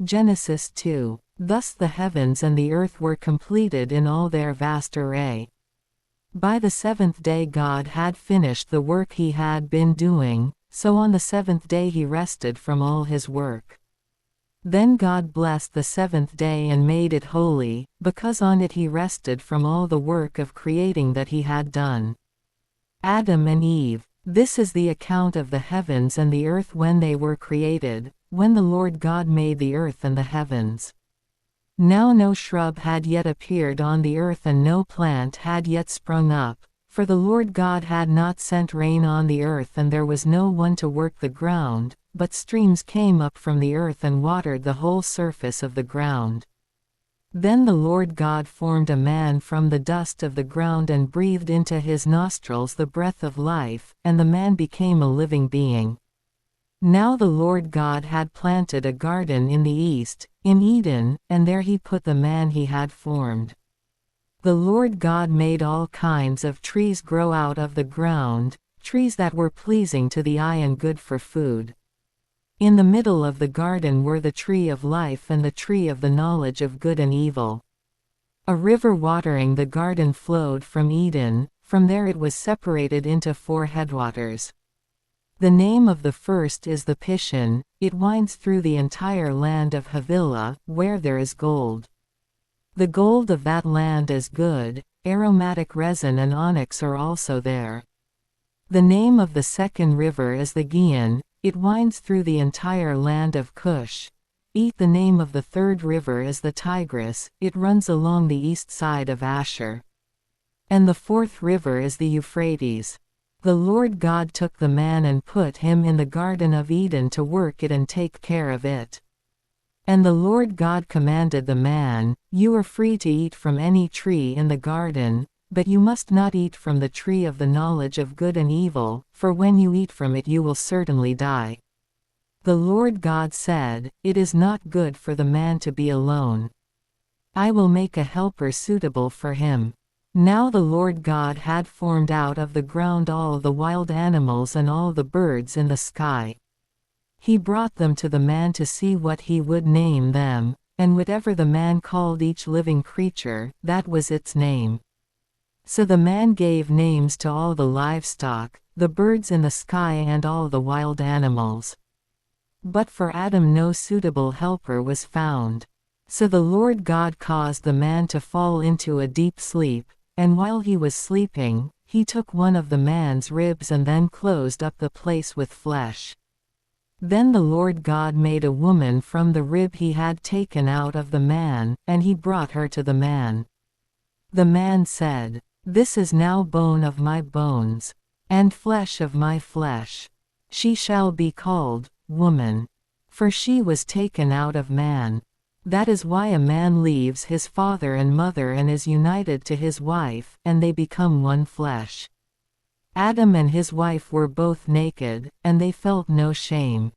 Genesis 2. Thus the heavens and the earth were completed in all their vast array. By the seventh day God had finished the work he had been doing, so on the seventh day he rested from all his work. Then God blessed the seventh day and made it holy, because on it he rested from all the work of creating that he had done. Adam and Eve. This is the account of the heavens and the earth when they were created, when the Lord God made the earth and the heavens. Now no shrub had yet appeared on the earth and no plant had yet sprung up, for the Lord God had not sent rain on the earth and there was no one to work the ground, but streams came up from the earth and watered the whole surface of the ground. Then the Lord God formed a man from the dust of the ground and breathed into his nostrils the breath of life, and the man became a living being. Now the Lord God had planted a garden in the east, in Eden, and there he put the man he had formed. The Lord God made all kinds of trees grow out of the ground, trees that were pleasing to the eye and good for food. In the middle of the garden were the tree of life and the tree of the knowledge of good and evil. A river watering the garden flowed from Eden, from there it was separated into 4 headwaters. The name of the first is the Pishon, it winds through the entire land of Havilah, where there is gold. The gold of that land is good, aromatic resin and onyx are also there. The name of the second river is the Gihon, it winds through the entire land of Cush. The name of the third river is the Tigris, it runs along the east side of Ashur. And the fourth river is the Euphrates. The Lord God took the man and put him in the Garden of Eden to work it and take care of it. And the Lord God commanded the man, "You are free to eat from any tree in the garden, but you must not eat from the tree of the knowledge of good and evil, for when you eat from it you will certainly die." The Lord God said, "It is not good for the man to be alone. I will make a helper suitable for him." Now the Lord God had formed out of the ground all the wild animals and all the birds in the sky. He brought them to the man to see what he would name them, and whatever the man called each living creature, that was its name. So the man gave names to all the livestock, the birds in the sky and all the wild animals. But for Adam no suitable helper was found. So the Lord God caused the man to fall into a deep sleep, and while he was sleeping, he took one of the man's ribs and then closed up the place with flesh. Then the Lord God made a woman from the rib he had taken out of the man, and he brought her to the man. The man said, "This is now bone of my bones, and flesh of my flesh. She shall be called woman, for she was taken out of man. That is why a man leaves his father and mother and is united to his wife, and they become one flesh." Adam and his wife were both naked, and they felt no shame.